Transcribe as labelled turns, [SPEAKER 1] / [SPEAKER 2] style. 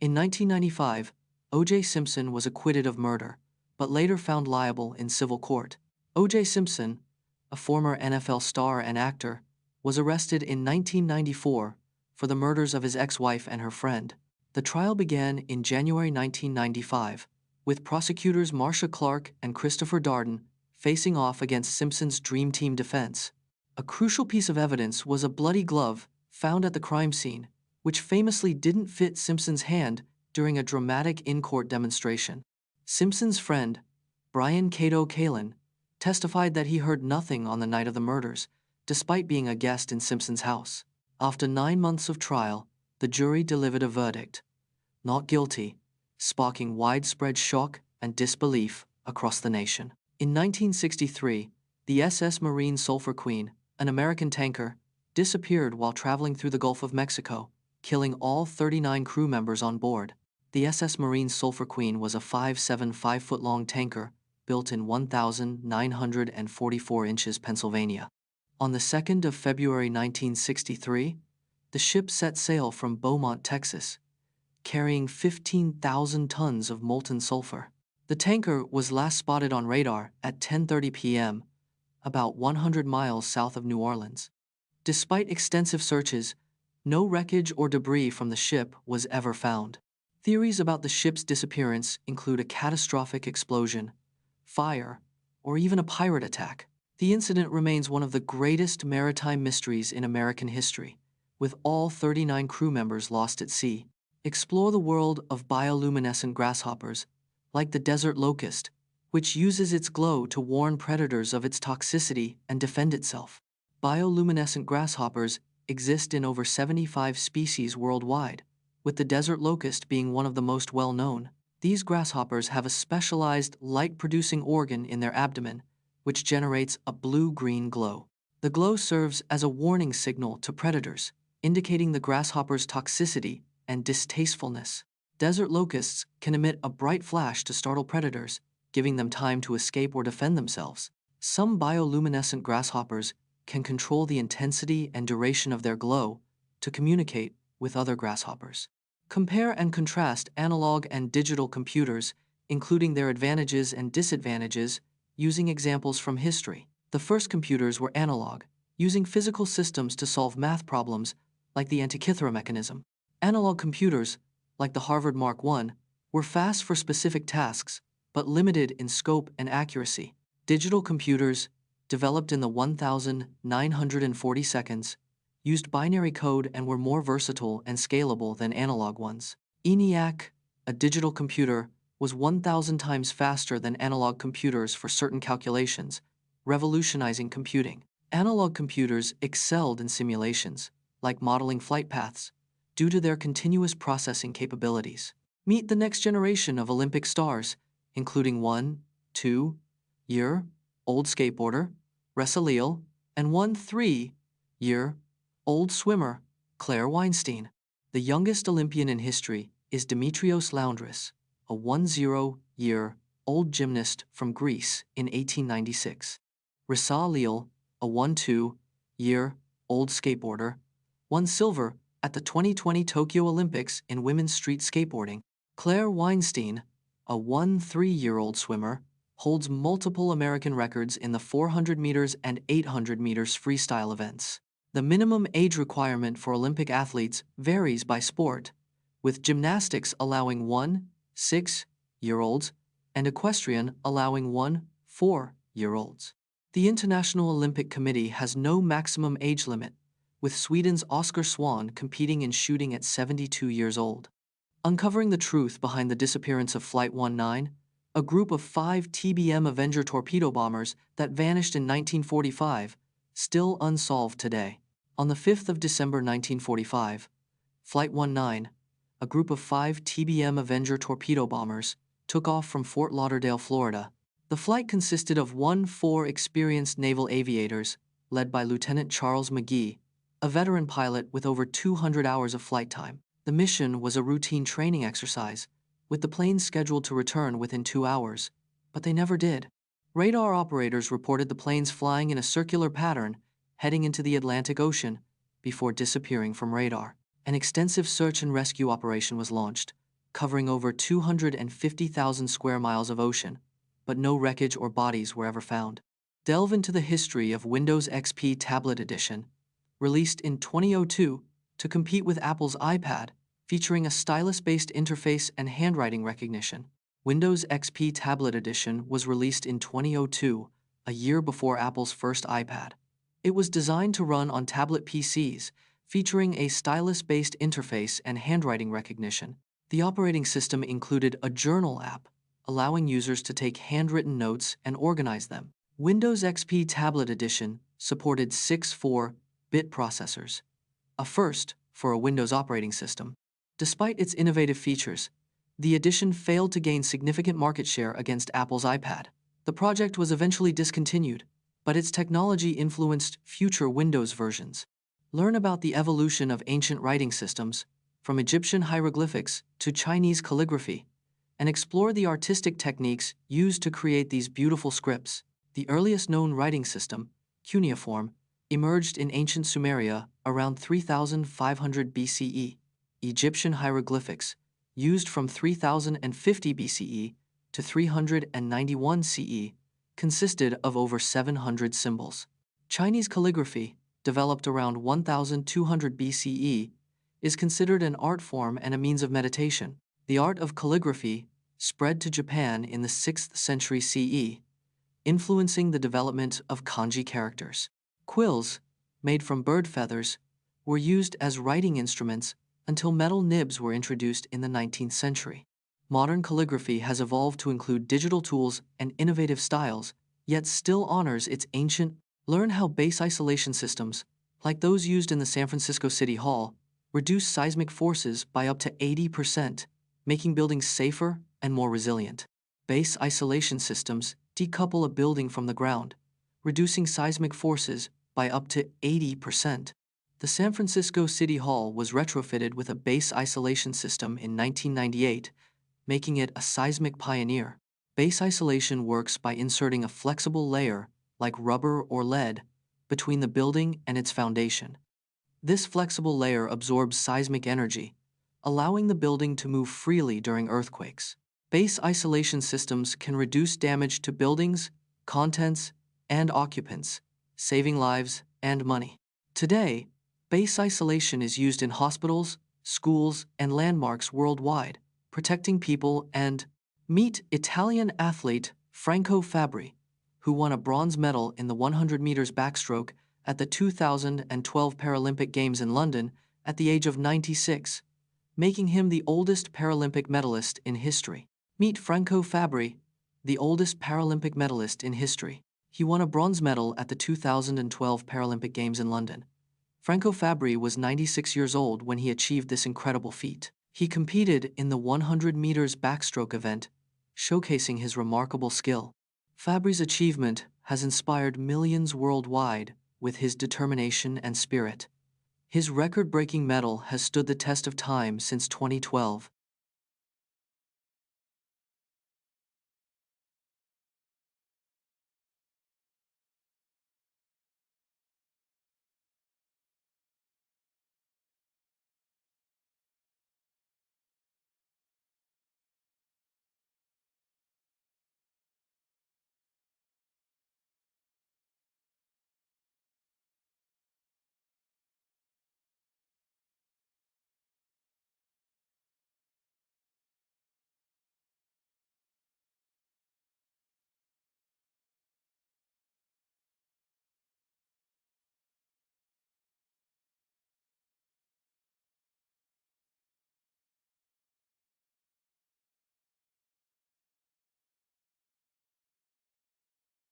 [SPEAKER 1] In 1995, O.J. Simpson was acquitted of murder, but later found liable in civil court. O.J. Simpson, a former NFL star and actor, was arrested in 1994 for the murders of his ex-wife and her friend. The trial began in January 1995, with prosecutors Marcia Clark and Christopher Darden facing off against Simpson's Dream Team defense. A crucial piece of evidence was a bloody glove found at the crime scene, which famously didn't fit Simpson's hand during a dramatic in-court demonstration. Simpson's friend, Brian Cato Kalin, testified that he heard nothing on the night of the murders, despite being a guest in Simpson's house. After 9 months of trial, the jury delivered a verdict, not guilty, sparking widespread shock and disbelief across the nation. In 1963, the SS Marine Sulphur Queen, an American tanker, disappeared while traveling through the Gulf of Mexico, killing all 39 crew members on board. The SS Marine Sulphur Queen was a 5'7", 5-foot-long tanker built in 1,944 inches, Pennsylvania. On the 2nd of February 1963, the ship set sail from Beaumont, Texas, carrying 15,000 tons of molten sulfur. The tanker was last spotted on radar at 10:30 p.m., about 100 miles south of New Orleans. Despite extensive searches, no wreckage or debris from the ship was ever found. Theories about the ship's disappearance include a catastrophic explosion, fire, or even a pirate attack. The incident remains one of the greatest maritime mysteries in American history, with all 39 crew members lost at sea. Explore the world of bioluminescent grasshoppers, like the desert locust, which uses its glow to warn predators of its toxicity and defend itself. Bioluminescent grasshoppers exist in over 75 species worldwide, with the desert locust being one of the most well-known. These grasshoppers have a specialized light-producing organ in their abdomen, which generates a blue-green glow. The glow serves as a warning signal to predators, indicating the grasshopper's toxicity and distastefulness. Desert locusts can emit a bright flash to startle predators, giving them time to escape or defend themselves. Some bioluminescent grasshoppers can control the intensity and duration of their glow to communicate with other grasshoppers. Compare and contrast analog and digital computers, including their advantages and disadvantages, using examples from history. The first computers were analog, using physical systems to solve math problems like the Antikythera mechanism. Analog computers, like the Harvard Mark I, were fast for specific tasks, but limited in scope and accuracy. Digital computers, developed in the 1940 seconds, used binary code and were more versatile and scalable than analog ones. ENIAC, a digital computer, was 1,000 times faster than analog computers for certain calculations, revolutionizing computing. Analog computers excelled in simulations, like modeling flight paths, due to their continuous processing capabilities. Meet the next generation of Olympic stars, including 1, 2-year-old skateboarder, Rayssa Leal, and 3-year-old swimmer, Claire Weinstein. The youngest Olympian in history is Dimitrios Laundris, a 10-year-old gymnast from Greece in 1896. Rayssa Leal, a 12-year-old skateboarder, won silver at the 2020 Tokyo Olympics in women's street skateboarding. Claire Weinstein, a 13-year-old swimmer, holds multiple American records in the 400 meters and 800 meters freestyle events. The minimum age requirement for Olympic athletes varies by sport, with gymnastics allowing 6-year-olds and equestrian allowing 4-year-olds. The International Olympic Committee has no maximum age limit, with Sweden's Oscar Swan competing in shooting at 72 years old. Uncovering the truth behind the disappearance of Flight 19, a group of 5 TBM Avenger torpedo bombers that vanished in 1945, still unsolved today. On the 5th of December 1945, Flight 19, a group of 5 TBM Avenger torpedo bombers, took off from Fort Lauderdale, Florida. The flight consisted of 4 experienced naval aviators, led by Lieutenant Charles McGee, a veteran pilot with over 200 hours of flight time. The mission was a routine training exercise, with the planes scheduled to return within 2 hours, but they never did. Radar operators reported the planes flying in a circular pattern, heading into the Atlantic Ocean, before disappearing from radar. An extensive search and rescue operation was launched, covering over 250,000 square miles of ocean, but no wreckage or bodies were ever found. Delve into the history of Windows XP Tablet Edition, released in 2002 to compete with Apple's iPad, featuring a stylus-based interface and handwriting recognition. Windows XP Tablet Edition was released in 2002, a year before Apple's first iPad. It was designed to run on tablet PCs, featuring a stylus-based interface and handwriting recognition. The operating system included a journal app, allowing users to take handwritten notes and organize them. Windows XP Tablet Edition supported 64-bit processors, a first for a Windows operating system. Despite its innovative features, the edition failed to gain significant market share against Apple's iPad. The project was eventually discontinued, but its technology influenced future Windows versions. Learn about the evolution of ancient writing systems, from Egyptian hieroglyphics to Chinese calligraphy, and explore the artistic techniques used to create these beautiful scripts. The earliest known writing system, cuneiform, emerged in ancient Sumeria around 3500 BCE. Egyptian hieroglyphics, used from 3050 BCE to 391 CE, consisted of over 700 symbols. Chinese calligraphy, developed around 1200 BCE, is considered an art form and a means of meditation. The art of calligraphy spread to Japan in the 6th century CE, influencing the development of kanji characters. Quills, made from bird feathers, were used as writing instruments until metal nibs were introduced in the 19th century. Modern calligraphy has evolved to include digital tools and innovative styles, yet still honors its ancient. Learn how base isolation systems, like those used in the San Francisco City Hall, reduce seismic forces by up to 80%, making buildings safer and more resilient. Base isolation systems decouple a building from the ground, reducing seismic forces by up to 80%. The San Francisco City Hall was retrofitted with a base isolation system in 1998, making it a seismic pioneer. Base isolation works by inserting a flexible layer, like rubber or lead, between the building and its foundation. This flexible layer absorbs seismic energy, allowing the building to move freely during earthquakes. Base isolation systems can reduce damage to buildings, contents, and occupants, saving lives and money. Today, base isolation is used in hospitals, schools, and landmarks worldwide, protecting people and. Meet Italian athlete Franco Fabri, who won a bronze medal in the 100 meters backstroke at the 2012 Paralympic Games in London at the age of 96, making him the oldest Paralympic medalist in history. Meet Franco Fabri, the oldest Paralympic medalist in history. He won a bronze medal at the 2012 Paralympic Games in London. Franco Fabri was 96 years old when he achieved this incredible feat. He competed in the 100 meters backstroke event, showcasing his remarkable skill. Fabri's achievement has inspired millions worldwide with his determination and spirit. His record-breaking medal has stood the test of time since 2012,